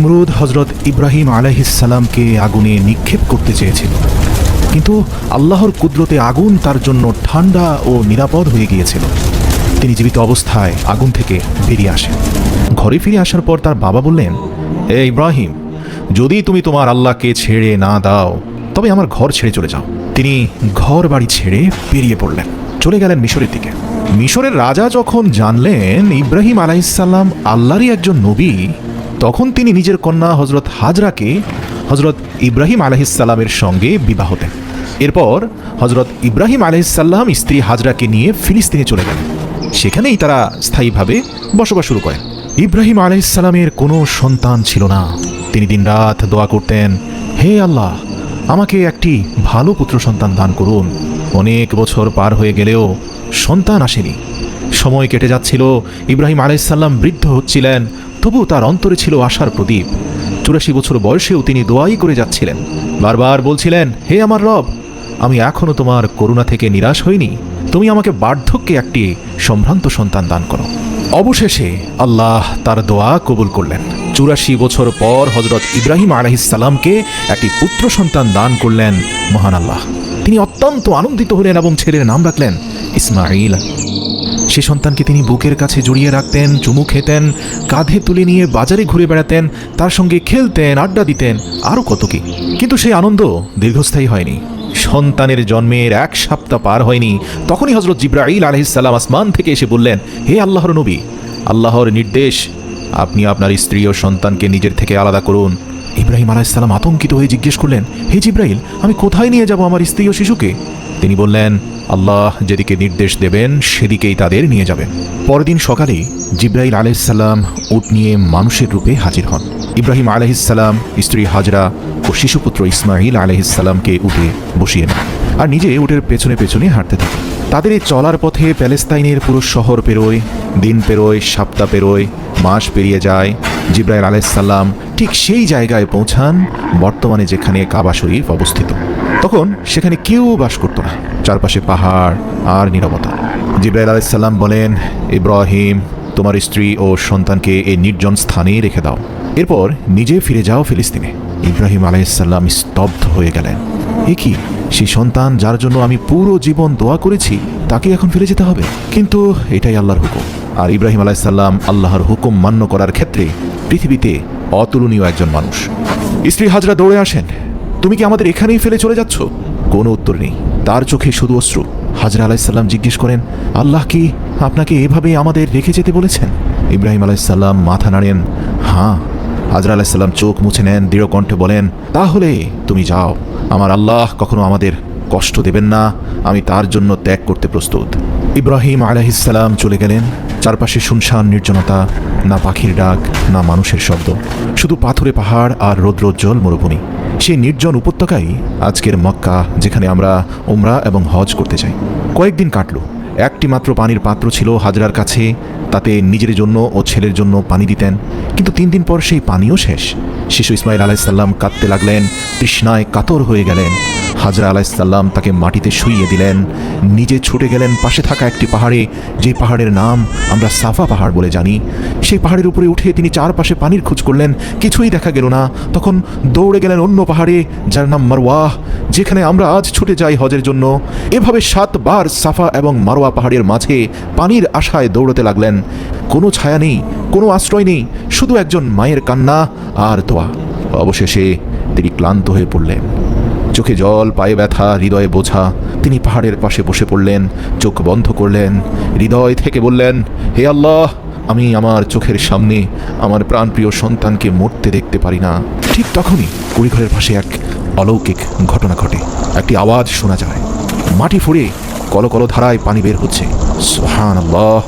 নমরুদ হযরত ইব্রাহিম আলাইহিস সালামকে আগুনে নিক্ষেপ করতে চেয়েছিল, কিন্তু আল্লাহর কুদরতে আগুন তার জন্য ঠান্ডা ও নিরাপদ হয়ে গিয়েছিল। তিনি জীবিত অবস্থায় আগুন থেকে বেরিয়ে আসেন। ঘরে ফিরে আসার পর তার বাবা বললেন, এ ইব্রাহিম, যদি তুমি তোমার আল্লাহকে ছেড়ে না দাও তবে আমার ঘর ছেড়ে চলে যাও। তিনি ঘর বাড়ি ছেড়ে বেরিয়ে পড়লেন, চলে গেলেন মিশরের দিকে। মিশরের রাজা যখন জানলেন ইব্রাহিম আলাইহিস সালাম আল্লাহরই একজন নবী, তখন তিনি নিজের কন্যা হযরত হাজরাকে হযরত ইব্রাহিম আলাইহিস সালামের সঙ্গে বিবাহ দেন। এরপর হযরত ইব্রাহিম আলাইহিস সালাম স্ত্রী হাজরাকে নিয়ে ফিলিস্তিনে চলে গেলেন। সেখানেই তারা স্থায়ীভাবে বসবাস শুরু করেন। ইব্রাহিম আলাইহিস সালামের কোনো সন্তান ছিল না। তিনি দিনরাত দোয়া করতেন, হে আল্লাহ, আমাকে একটি ভালো পুত্র সন্তান দান করুন। অনেক বছর পার হয়ে গেলেও সন্তান আসেনি। সময় কেটে যাচ্ছিল, ইব্রাহিম আলাইহিস সালাম বৃদ্ধ হচ্ছিলেন, তবু তার অন্তরে ছিল আশার প্রদীপ। 84 বছর বয়সেও তিনি দোয়াই করে যাচ্ছিলেন, বারবার বলছিলেন, হে আমার রব, আমি এখনো তোমার করুণা থেকে নিরাশ হইনি। তুমি আমাকে বার্ধক্যে একটি সম্ভ্রান্ত সন্তান দান করো। অবশেষে আল্লাহ তার দোয়া কবুল করলেন। 84 বছর পর হযরত ইব্রাহিম আলাইহিস সালামকে একটি পুত্র সন্তান দান করলেন মহান আল্লাহ। তিনি অত্যন্ত আনন্দিত হলেন এবং ছেলের নাম রাখলেন ইসমাঈল। সে সন্তানকে তিনি বুকের কাছে জড়িয়ে রাখতেন, চুমু খেতেন, কাঁধে তুলে নিয়ে বাজারে ঘুরে বেড়াতেন, তার সঙ্গে খেলতেন, আড্ডা দিতেন, আরও কত কি। কিন্তু সেই আনন্দ দীর্ঘস্থায়ী হয়নি। সন্তানের জন্মের 1 সপ্তাহ পার হয়নি, তখনই হযরত জিবরাইল আলাইহিস সালাম আসমান থেকে এসে বললেন, হে আল্লাহর নবী, আল্লাহর নির্দেশ, আপনি আপনার স্ত্রী ও সন্তানকে নিজের থেকে আলাদা করুন। ইব্রাহিম আলাইহিস সালাম আতঙ্কিত হয়ে জিজ্ঞেস করলেন, হে জিবরাইল, আমি কোথায় নিয়ে যাব আমার স্ত্রী ও শিশুকে? তিনি বললেন, আল্লাহ যেদিকে নির্দেশ দেবেন সেদিকেই তাদের নিয়ে যাবেন। পরদিন সকালে জিবরাইল আলাইহিস সালাম উট নিয়ে মানুষের রূপে হাজির হন। ইব্রাহিম আলাইহিস সালাম স্ত্রী হাজরা ও শিশুপুত্র ইসমাঈল আলাইহিস সালামকে উটে বসিয়ে নেন আর নিজে উটের পেছনে পেছনে হাঁটতে থাকেন। তাদের এই চলার পথে প্যালেস্তাইনের পুরো শহর পেরোয়, দিন পেরোয়, সপ্তাহ পেরোয়, মাস পেরিয়ে যায়। জিবরাইল আলাইহিস সালাম ঠিক সেই জায়গায় পৌঁছান বর্তমানে যেখানে কাবা শরীফ অবস্থিত। তখন সেখানে কেউ বাস করত না, চারপাশে পাহাড় আর নীরবতা। জিবরাইল আলাইহিস সালাম বলেন, ইব্রাহিম, তোমার স্ত্রী ও সন্তানকে এই নির্জন স্থানে রেখে দাও, এরপর নিজে ফিরে যাও ফিলিস্তিনে। ইব্রাহিম আলাইহিস সালাম স্তব্ধ হয়ে গেলেন। এ কি, সেই সন্তান যার জন্য আমি পুরো জীবন দোয়া করেছি তাকে এখন ফিরে যেতে হবে? কিন্তু এটাই আল্লাহর হুকুম, আর ইব্রাহিম আলাইহিস সালাম আল্লাহর হুকুম মান্য করার ক্ষেত্রে পৃথিবীতে অতুলনীয় একজন মানুষ। স্ত্রী হাজরা দৌড়ে আসেন, তুমি কি আমাদের এখানেই ফেলে চলে যাচ্ছ? কোনো উত্তর নেই, তার চোখে শুধু অশ্রু। হাজরা আলাইহিস সালাম জিজ্ঞেস করেন, আল্লাহ কি আপনাকে এভাবে আমাদের রেখে যেতে বলেছেন? ইব্রাহিম আলাইহিস সালাম মাথা নাড়েন, হ্যাঁ। হাজরা আলাইহিস সালাম চোখ মুছে নেন, দৃঢ় কণ্ঠে বলেন, তাহলে তুমি যাও, আমার আল্লাহ কখনো আমাদের কষ্ট দেবেন না, আমি তার জন্য ত্যাগ করতে প্রস্তুত। ইব্রাহিম আলাইহিস সালাম চলে গেলেন। চারপাশে শুনশান নির্জনতা, না পাখির ডাক, না মানুষের শব্দ, শুধু পাথুরে পাহাড় আর রৌদ্রোজ্জ্বল মরুভূমি। সেই নির্জন উপত্যকাই আজকের মক্কা, যেখানে আমরা উমরা এবং হজ করতে যাই। কয়েকদিন কাটল। একটি মাত্র পানির পাত্র ছিল হাজরার কাছে, তাতে নিজের জন্য ও ছেলের জন্য পানি দিতেন। কিন্তু 3 দিন পর সেই পানিও শেষ। শিশু ইসমাঈল আলাইহিস সালাম কাঁদতে লাগলেন, তৃষ্ণায় কাতর হয়ে গেলেন। হাজরা আলাইহিস সালাম তাকে মাটিতে শুইয়ে দিলেন, নিজে ছুটে গেলেন পাশে থাকা একটি পাহাড়ে, যে পাহাড়ের নাম আমরা সাফা পাহাড় বলে জানি। সেই পাহাড়ের উপরে উঠে তিনি চারপাশে পানির খোঁজ করলেন, কিছুই দেখা গেল না। তখন দৌড়ে গেলেন অন্য পাহাড়ে, যার নাম মারওয়াহ, যেখানে আমরা আজ ছুটে যাই হজের জন্য। এভাবে 7 বার সাফা এবং মারওয়া পাহাড়ের মাঝে পানির আশায় দৌড়তে লাগলেন। কোনো ছায়া নেই, কোনো আশ্রয় নেই, শুধু একজন মায়ের কান্না আর দোয়া। অবশেষে তিনি ক্লান্ত হয়ে পড়লেন, চোখে জল, পায়ে ব্যথা, হৃদয়ে বোঝা। তিনি পাহাড়ের পাশে বসে পড়লেন, চোখ বন্ধ করলেন, হৃদয় থেকে বললেন, হে আল্লাহ, আমি আমার চোখের সামনে আমার প্রাণপ্রিয় সন্তানকে মরতে দেখতে পারি না। ঠিক তখনই কুড়িঘরের পাশে এক অলৌকিক ঘটনা ঘটে। একটি আওয়াজ শোনা যায়, মাটি ফুঁড়ে কলকল ধারায় পানি বের হচ্ছে। সুবহানাল্লাহ!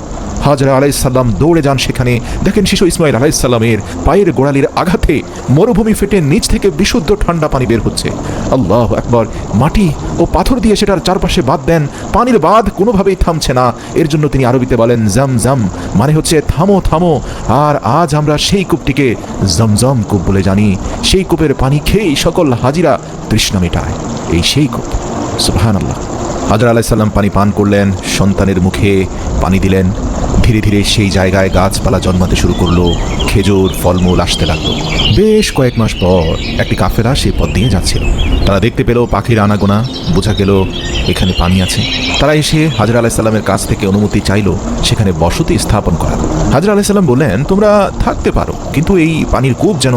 হাজরা আলাইহিস সালাম দৌড়ে যান সেখানে, দেখেন শিশু ইসমাঈল আলাইহিস সালামের পায়ের গোড়ালির আঘাতে মরুভূমি ফেটে নিচ থেকে বিশুদ্ধ ঠান্ডা পানি বের হচ্ছে। আল্লাহু আকবার! মাটি ও পাথর দিয়ে সেটার চারপাশে বাঁধ দেন, পানির বাঁধ কোনোভাবেই থামছে না। এর জন্য তিনি আরবিতে বলেন জমজম, মানে হচ্ছে থামো থামো। আর আজ আমরা সেই কূপটিকে জমজম কূপ বলে জানি। সেই কূপের পানি খেয়েই সকল হাজিরা তৃষ্ণা মেটায়। এই সেই কূপ। সুবহানাল্লাহ! হাজরা আলাইহিস সালাম পানি পান করলেন, সন্তানের মুখে পানি দিলেন। ধীরে ধীরে সেই জায়গায় গাছপালা জন্মাতে শুরু করলো, খেজুর, ফলমূল আসতে লাগলো। বেশ কয়েক মাস পর একটি কাফেলা সেই পথ দিয়ে যাচ্ছিল। তারা দেখতে পেল পাখির আনাগোনা, বোঝা গেল এখানে পানি আছে। তারা এসে হাজরা আলাইসাল্লামের কাছ থেকে অনুমতি চাইল সেখানে বসতি স্থাপন করার। হাজরা আলাইসাল্লাম বললেন, তোমরা থাকতে পারো, কিন্তু এই পানির কূপ যেন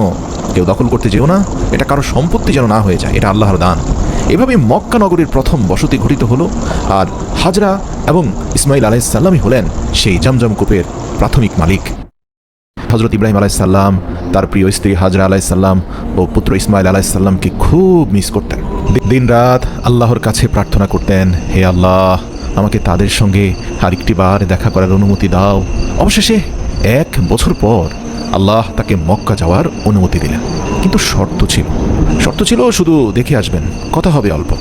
কেউ দখল করতে যেও না, এটা কারো সম্পত্তি যেন না হয়ে যায়, এটা আল্লাহর দান। এভাবে মক্কা নগরীর প্রথম বসতি গঠিত হলো। আর হাজরা এবং ইসমাইল আলাইসাল্লামই হলেন সেই জমজম কূপের প্রাথমিক মালিক। হজরত ইব্রাহিম আলাইসাল্লাম তার প্রিয় স্ত্রী হাজরা আলাইসাল্লাম ও পুত্র ইসমাইল আলাইসাল্লামকে খুব মিস করতেন। দিন রাত আল্লাহর কাছে প্রার্থনা করতেন, হে আল্লাহ, আমাকে তাদের সঙ্গে আরেকটি বার দেখা করার অনুমতি দাও। অবশেষে 1 বছর পর আল্লাহ তাকে মক্কা যাওয়ার অনুমতি দিলেন, কিন্তু শর্ত ছিল শুধু দেখে আসবেন, কথা হবে অল্প,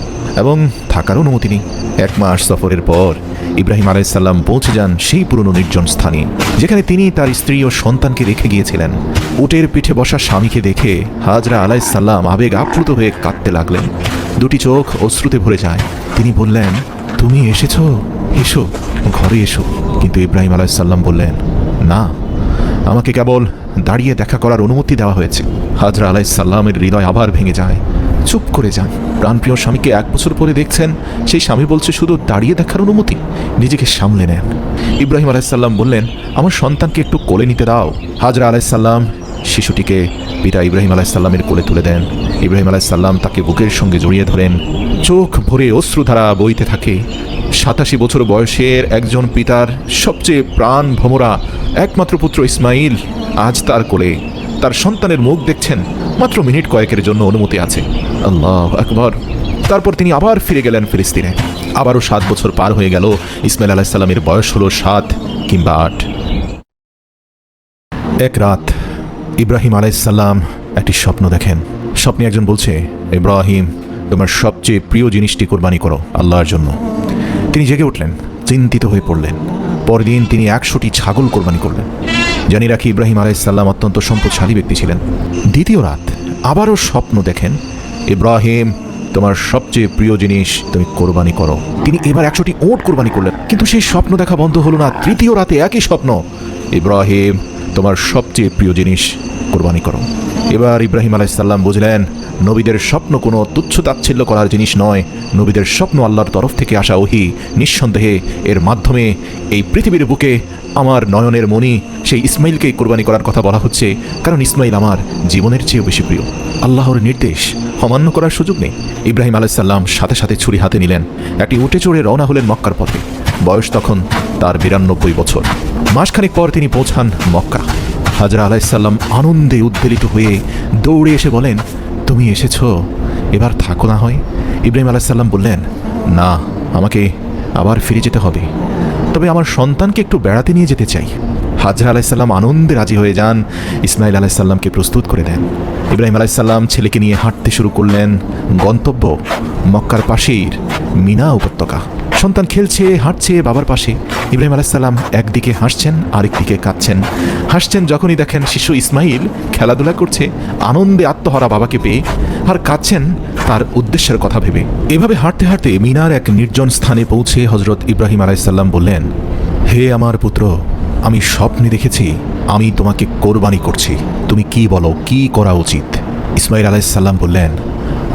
এবং থাকার অনুমতি নেই। 1 মাস সফরের পর ইব্রাহিম আলাইসাল্লাম পৌঁছে যান সেই পুরনো নির্জন স্থানে যেখানে তিনি তার স্ত্রী ও সন্তানকে রেখে গিয়েছিলেন। উটের পিঠে বসা স্বামীকে দেখে হাজরা আলাইসাল্লাম আবেগ আপ্লুত হয়ে কাঁদতে লাগলেন। 2টি চোখ অশ্রুতে ভরে যায়। তিনি বললেন, তুমি এসেছ, এসো, ঘরে এসো। কিন্তু ইব্রাহিম আলাইসাল্লাম বললেন, না, আমাকে কেবল দাঁড়িয়ে দেখা করার অনুমতি দেওয়া হয়েছে। হাজরা আলাইসাল্লামের হৃদয় আবার ভেঙে যায়, চুপ করে যান। প্রাণপ্রিয় স্বামীকে 1 বছর পরে দেখছেন, সেই স্বামী বলছে শুধু দাঁড়িয়ে দেখার অনুমতি। নিজেকে সামলে নেন। ইব্রাহিম আলাইসাল্লাম বললেন, আমার সন্তানকে একটু কোলে নিতে দাও। হাজরা আলাইসাল্লাম শিশুটিকে পিতা ইব্রাহিম আলাইসাল্লামের কোলে তুলে দেন। ইব্রাহিম আলাইসাল্লাম তাকে বুকের সঙ্গে জড়িয়ে ধরেন। চোখ ভরে অশ্রুধারা বইতে থাকে। 87 বছর বয়সের একজন পিতার সবচেয়ে প্রাণ ভমরা একমাত্র পুত্র ইসমাইল আজ তার কোলে। তার সন্তানের মুখ দেখছেন। মাত্র মিনিট কয়েকের জন্য অনুমতি আছে। আল্লাহু আকবার। তারপর তিনি আবার ফিরে গেলেন ফিলিস্তিনে। আবারও 7 বছর পার হয়ে গেল। ইসমাইল আলাইসাল্লামের বয়স হলো 7 কিংবা 8। এক রাত ইব্রাহিম আলাইসাল্লাম একটি স্বপ্ন দেখেন। স্বপ্নে একজন বলছে, ইব্রাহিম, তোমার সবচেয়ে প্রিয় জিনিসটি কোরবানি করো আল্লাহর জন্য। তিনি জেগে উঠলেন, চিন্তিত হয়ে পড়লেন। পরদিন তিনি 100টি ছাগল কোরবানি করলেন। জানি রাখি, ইব্রাহিম আলাইসাল্লাম অত্যন্ত সম্পদশালী ব্যক্তি ছিলেন। দ্বিতীয় রাত আবারও স্বপ্ন দেখেন, ইব্রাহিম, তোমার সবচেয়ে প্রিয় জিনিস তুমি কোরবানি করো। তিনি এবার 100টি ওট কোরবানি করলেন, কিন্তু সেই স্বপ্ন দেখা বন্ধ হলো না। তৃতীয় রাতে একই স্বপ্ন, ইব্রাহিম, তোমার সবচেয়ে প্রিয় জিনিস কোরবানি করো। এবার ইব্রাহিম আলাইসাল্লাম বুঝলেন, নবীদের স্বপ্ন কোনো তুচ্ছ তাচ্ছিল্য করার জিনিস নয়। নবীদের স্বপ্ন আল্লাহর তরফ থেকে আসা ওহী। নিঃসন্দেহে এর মাধ্যমে এই পৃথিবীর বুকে আমার নয়নের মণি সেই ইসমাইলকে কোরবানি করার কথা বলা হচ্ছে, কারণ ইসমাইল আমার জীবনের চেয়েও বেশি প্রিয়। আল্লাহর নির্দেশ অমান্য করার সুযোগ নেই। ইব্রাহিম আলাইসাল্লাম সাথে সাথে ছুরি হাতে নিলেন। একটি উটে চড়ে রওনা হলেন মক্কার পথে। বয়স তখন তার 92 বছর। মাসখানেক পর তিনি পৌঁছান মক্কা। হাজরা আলাইসাল্লাম আনন্দে উদ্বেলিত হয়ে দৌড়ে এসে বলেন, তুমি এসেছ, এবার থাকো না হয়। ইব্রাহিম আলাইসাল্লাম বললেন, না, আমাকে আবার ফিরে যেতে হবে, তবে আমার সন্তানকে একটু বেড়াতে নিয়ে যেতে চাই। হাজরা আলাইসাল্লাম আনন্দে রাজি হয়ে যান। ইসমাইল আলাইসাল্লামকে প্রস্তুত করে দেন। ইব্রাহিম আলাইসাল্লাম ছেলেকে নিয়ে হাঁটতে শুরু করলেন। গন্তব্য মক্কার পাশের মিনা উপত্যকা। সন্তান খেলছে, হাঁটছে বাবার পাশে। ইব্রাহিম আলাইসাল্লাম একদিকে হাসছেন, আরেকদিকে কাঁদছেন। হাসছেন যখনই দেখেন শিশু ইসমাইল খেলাধুলা করছে আনন্দে আত্মহারা বাবাকে পেয়ে, আর কাঁদছেন তার উদ্দেশ্যের কথা ভেবে। এভাবে হাঁটতে হাঁটতে মিনার এক নির্জন স্থানে পৌঁছে হজরত ইব্রাহিম আলাইসাল্লাম বললেন, হে আমার পুত্র, আমি স্বপ্নে দেখেছি আমি তোমাকে কোরবানি করছি। তুমি কি বলো, কি করা উচিত? ইসমাইল আলাইসাল্লাম বললেন,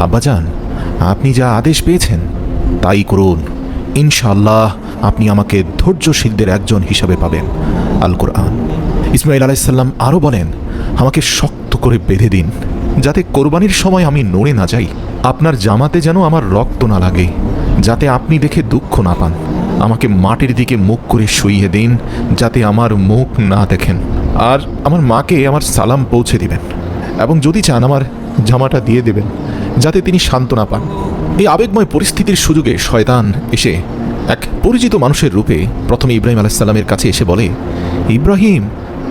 আব্বাজান, আপনি যা আদেশ পেয়েছেন তাই করুন। ইনশাআল্লাহ আপনি আমাকে ধৈর্যশীলদের একজন হিসাবে পাবেন। আল কোরআন। ইসমাইল আলাইসাল্লাম আরও বলেন, আমাকে শক্ত করে বেঁধে দিন, যাতে কোরবানির সময় আমি নড়ে না যাই। আপনার জামাতে যেন আমার রক্ত না লাগে, যাতে আপনি দেখে দুঃখ না পান। আমাকে মাটির দিকে মুখ করে শুইয়ে দিন, যাতে আমার মুখ না দেখেন। আর আমার মাকে আমার সালাম পৌঁছে দিবেন, এবং যদি চান আমার জামাটা দিয়ে দেবেন, যাতে তিনি সান্ত্বনা পান। এই আবেগময় পরিস্থিতির সুযোগে শয়তান এসে এক পরিচিত মানুষের রূপে প্রথমে ইব্রাহিম আলাইসাল্লামের কাছে এসে বলে, ইব্রাহিম,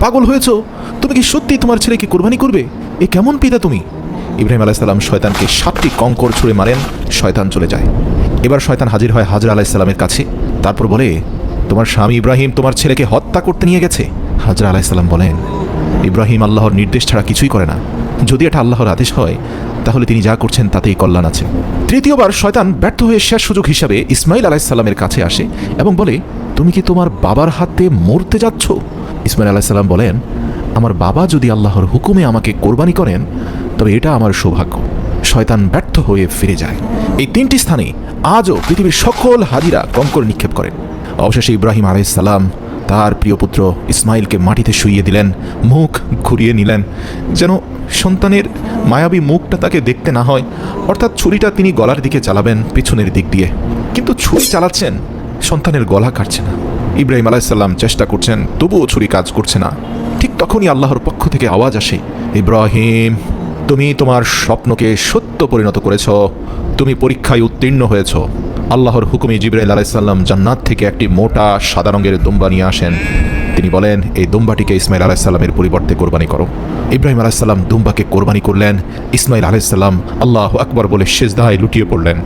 পাগল হয়েছ? তুমি কি সত্যি তোমার ছেলেকে কোরবানি করবে? এ কেমন পিতা তুমি? ইব্রাহিম আলাইসাল্লাম শয়তানকে 7টি কঙ্কর ছুঁড়ে মারেন। শয়তান চলে যায়। এবার শয়তান হাজির হয় হাজরা আলাইসাল্লামের কাছে। তারপর বলে, তোমার স্বামী ইব্রাহিম তোমার ছেলেকে হত্যা করতে নিয়ে গেছে। হাজরা আলাইসাল্লাম বলেন, ইব্রাহিম আল্লাহর নির্দেশ ছাড়া কিছুই করে না। যদি এটা আল্লাহর আদেশ হয়, তাহলে তিনি যা করছেন তাতেই কল্যাণ আছে। তৃতীয়বার শয়তান ব্যর্থ হয়ে শেষ সুযোগ হিসাবে ইসমাইল আলাইসাল্লামের কাছে আসে এবং বলে, তুমি কি তোমার বাবার হাতে মরতে যাচ্ছ? ইসমাইল আলাইসাল্লাম বলেন, আমার বাবা যদি আল্লাহর হুকুমে আমাকে কোরবানি করেন তবে এটা আমার সৌভাগ্য। শয়তান ব্যর্থ হয়ে ফিরে যায়। এই তিনটি স্থানে আজও পৃথিবীর সকল হাজিরা কঙ্কর নিক্ষেপ করেন। অবশেষে ইব্রাহিম আলাইহিস সালাম তার প্রিয় পুত্র ইসমাইলকে মাটিতে শুইয়ে দিলেন, মুখ ঘুরিয়ে নিলেন যেন সন্তানের মায়াবী মুখটা তাকে দেখতে না হয়। অর্থাৎ ছুরিটা তিনি গলার দিকে চালাবেন পেছনের দিক দিয়ে, কিন্তু ছুরি চালাচ্ছেন, সন্তানের গলা কাটছে না। ইব্রাহিম আলাইহিস সালাম চেষ্টা করছেন, তবুও ছুরি কাজ করছে না। ঠিক তখনই আল্লাহর পক্ষ থেকে আওয়াজ আসে, ইব্রাহিম, তুমি তোমার স্বপ্নকে সত্য পরিণত করেছ, তুমি পরীক্ষায় উত্তীর্ণ হয়েছ। আল্লাহর হুকুমে জিবরাইল আলাইহিস সালাম জান্নাত থেকে একটি মোটা সাদা রঙের দুম্বা নিয়ে আসেন। তিনি বলেন, এই দুম্বাটিকে ইসমাইল আলাইহিস সালামের পরিবর্তে কোরবানি করো। ইব্রাহিম আলাইহিস সালাম দুম্বাকে কোরবানি করলেন। ইসমাইল আলাইহিস সালাম আল্লাহু আকবার বলে সিজদায় লুটিয়ে পড়লেন।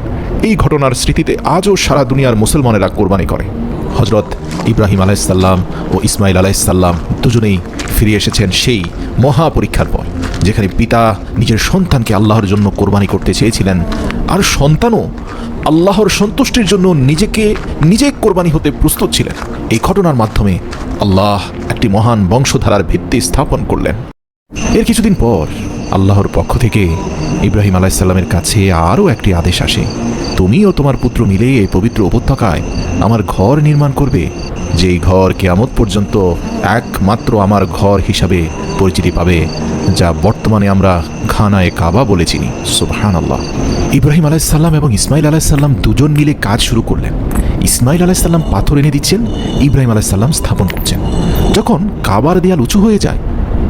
এই ঘটনার স্মৃতিতে আজও সারা দুনিয়ার মুসলমানেরা কোরবানি করে। হযরত ইব্রাহিম আলাইহিস সালাম ও ইসমাইল আলাইহিস সালাম দুজনেই ফিরে এসেছেন সেই মহা পরীক্ষার পর, যেখানে পিতা নিজের সন্তানকে আল্লাহর জন্য কোরবানি করতে চেয়েছিলেন, আর সন্তানও আল্লাহর সন্তুষ্টির জন্য নিজে কোরবানি হতে প্রস্তুত ছিলেন। এই ঘটনার মাধ্যমে আল্লাহ একটি মহান বংশধারার ভিত্তি স্থাপন করলেন। এর কিছুদিন পর আল্লাহর পক্ষ থেকে ইব্রাহিম আলাইহিস সালামের কাছে আরও একটি আদেশ আসে, তুমি ও তোমার পুত্র মিলে এই পবিত্র উপত্যকায় আমার ঘর নির্মাণ করবে, যেই ঘর কিয়ামত পর্যন্ত একমাত্র আমার ঘর হিসাবে পরিচিতি পাবে, যা বর্তমানে আমরা খানায়ে কাবা বলে চিনি। সুবহানাল্লাহ। ইব্রাহিম আলাইহিস সালাম এবং ইসমাইল আলাইহিস সালাম দুজন মিলে কাজ শুরু করলেন। ইসমাইল আলাইহিস সালাম পাথর এনে দিচ্ছেন, ইব্রাহিম আলাইহিস সালাম স্থাপন করছেন। যখন কাবার দেয়াল উঁচু হয়ে যায়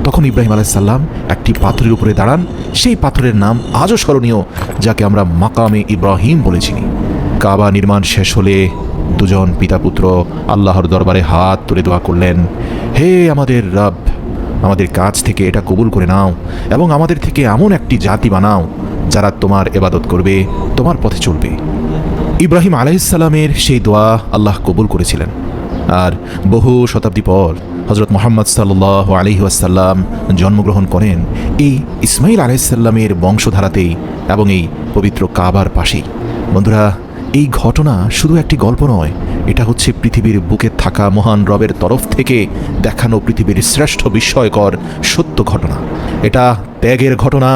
তখন ইব্রাহিম আলাইহিস সালাম একটি পাথরের উপরে দাঁড়ান। সেই পাথরের নাম আজও স্মরণীয়, যাকে আমরা মাকামে ইব্রাহিম বলে চিনি। কাবা নির্মাণ শেষ হলে দুজন পিতা পুত্র আল্লাহর দরবারে হাত তুলে দোয়া করলেন, হে আমাদের রব, আমাদের কাছ থেকে এটা কবুল করে নাও এবং আমাদের থেকে এমন একটি জাতি বানাও যারা তোমার ইবাদত করবে, তোমার পথে চলবে। ইব্রাহিম আলাইহিস সালামের সেই দোয়া আল্লাহ কবুল করেছিলেন। আর বহু শতাব্দী পর হযরত মুহাম্মদ সাল্লাল্লাহু আলাইহি ওয়াসাল্লাম জন্মগ্রহণ করেন এই ইসমাইল আলাইহিস সালামের বংশধারাতেই এবং এই পবিত্র কাবার পাশেই। বন্ধুরা, এই ঘটনা শুধু একটি গল্প নয়, এটা হচ্ছে পৃথিবীর বুকে থাকা মহান রবের তরফ থেকে দেখানো পৃথিবীর শ্রেষ্ঠ বিস্ময়কর সত্য ঘটনা। এটা ত্যাগের ঘটনা,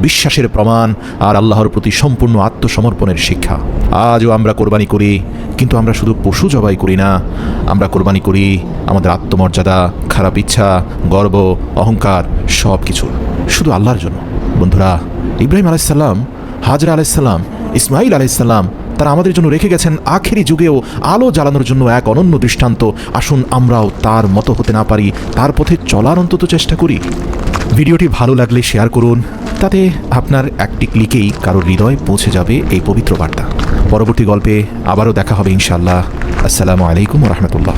বিশ্বাসের প্রমাণ আর আল্লাহর প্রতি সম্পূর্ণ আত্মসমর্পণের শিক্ষা। আজও আমরা কোরবানি করি, কিন্তু আমরা শুধু পশু জবাই করি না, আমরা কোরবানি করি আমাদের আত্মমর্যাদা, খারাপ ইচ্ছা, গর্ব, অহংকার, সব কিছু শুধু আল্লাহর জন্য। বন্ধুরা, ইব্রাহিম আলাইহিস সালাম, হাজরা আলাইহিস সালাম, ইসমাইল আলাইহিস সালাম তারা আমাদের জন্য রেখে গেছেন আখেরি যুগেও আলো জ্বালানোর জন্য এক অনন্য দৃষ্টান্ত। আসুন আমরাও তার মতো হতে না পারি, তার পথে চলার অন্তত চেষ্টা করি। ভিডিওটি ভালো লাগলে শেয়ার করুন, তাতে আপনার একটি ক্লিকেই কারোর হৃদয়ে পৌঁছে যাবে এই পবিত্র বার্তা। পরবর্তী গল্পে আবারও দেখা হবে ইনশাআল্লাহ। আসসালামু আলাইকুম ওয়া রাহমাতুল্লাহ।